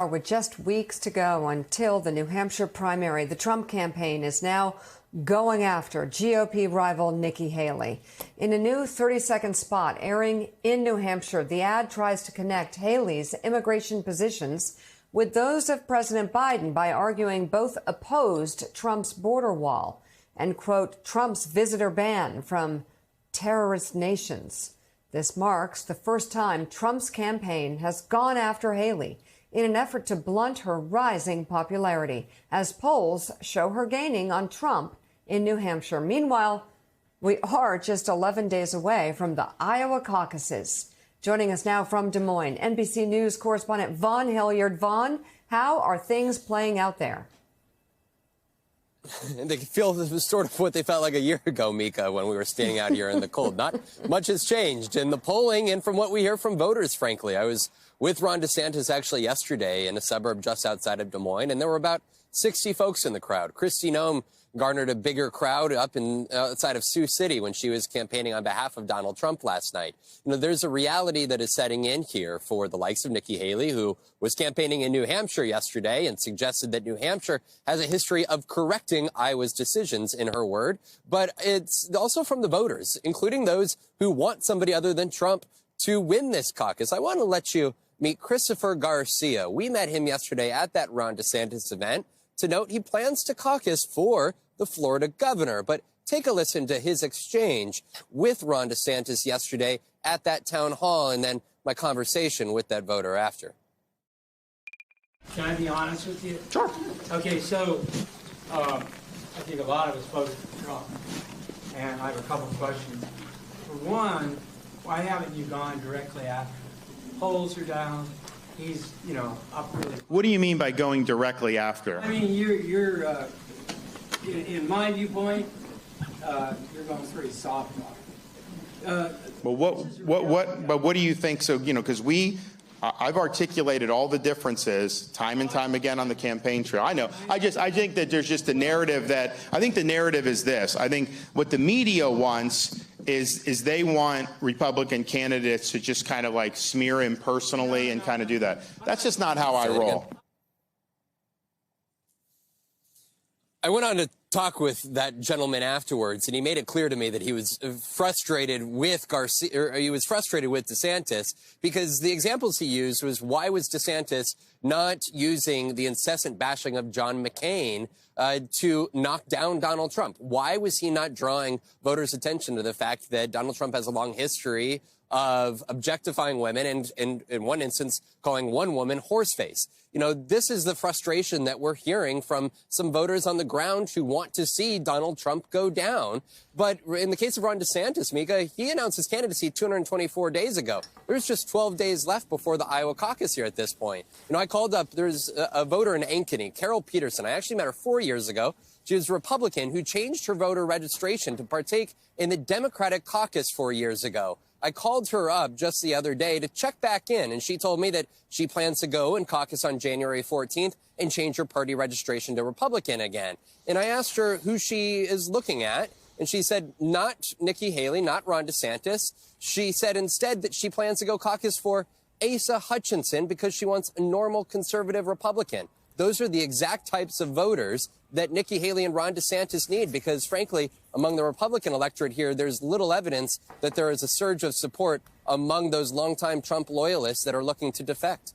With just weeks to go until the New Hampshire primary, the Trump campaign is now going after GOP rival Nikki Haley. In a new 30-second spot airing in New Hampshire, the ad tries to connect Haley's immigration positions with those of President Biden by arguing both opposed Trump's border wall and, quote, Trump's visitor ban from terrorist nations. This marks the first time Trump's campaign has gone after Haley in an effort to blunt her rising popularity, as polls show her gaining on Trump in New Hampshire. Meanwhile, we are just 11 days away from the Iowa caucuses. Joining us now from Des Moines, NBC News correspondent Vaughn Hilliard. Vaughn, how are things playing out there? They feel sort of what they felt like a year ago, Mika, when we were standing out here in the cold. Not much has changed in the polling and from what we hear from voters, frankly. I was with Ron DeSantis actually yesterday in a suburb just outside of Des Moines, and there were about 60 folks in the crowd. Kristi Noem garnered a bigger crowd up outside of Sioux City when she was campaigning on behalf of Donald Trump last night. You know, there's a reality that is setting in here for the likes of Nikki Haley, who was campaigning in New Hampshire yesterday and suggested that New Hampshire has a history of correcting Iowa's decisions, in her word. But it's also from the voters, including those who want somebody other than Trump to win this caucus. I want to let you meet Christopher Garcia. We met him yesterday at that Ron DeSantis event. To note, he plans to caucus for the Florida governor. But take a listen to his exchange with Ron DeSantis yesterday at that town hall, and then my conversation with that voter after. Can I be honest with you? Sure. Okay, so I think a lot of us voted for Trump, and I have a couple of questions. For one, why haven't you gone directly after? Polls are down. He's, up really. What do you mean by going directly after? I mean, you're in my viewpoint, you're going pretty soft on it. Well, what do you think? So, because I've articulated all the differences time and time again on the campaign trail. I know. I think that there's just a narrative I think the narrative is this. I think what the media wants is they want Republican candidates to just kind of like smear him personally and kind of do that. That's just not how I roll. I went on to talk with that gentleman afterwards, and he made it clear to me that he was frustrated with Garcia, or he was frustrated with DeSantis, because the examples he used was, why was DeSantis not using the incessant bashing of John McCain to knock down Donald Trump? Why was he not drawing voters' attention to the fact that Donald Trump has a long history of objectifying women and in one instance, calling one woman horseface? This is the frustration that we're hearing from some voters on the ground who want to see Donald Trump go down. But in the case of Ron DeSantis, Mika, he announced his candidacy 224 days ago. There's just 12 days left before the Iowa caucus here at this point. I called up, there's a voter in Ankeny, Carol Peterson. I actually met her 4 years ago. She was a Republican who changed her voter registration to partake in the Democratic caucus 4 years ago. I called her up just the other day to check back in, and she told me that she plans to go and caucus on January 14th and change her party registration to Republican again. And I asked her who she is looking at, and she said not Nikki Haley, not Ron DeSantis. She said instead that she plans to go caucus for Asa Hutchinson because she wants a normal conservative Republican. Those are the exact types of voters that Nikki Haley and Ron DeSantis need, because, frankly, among the Republican electorate here, there's little evidence that there is a surge of support among those longtime Trump loyalists that are looking to defect.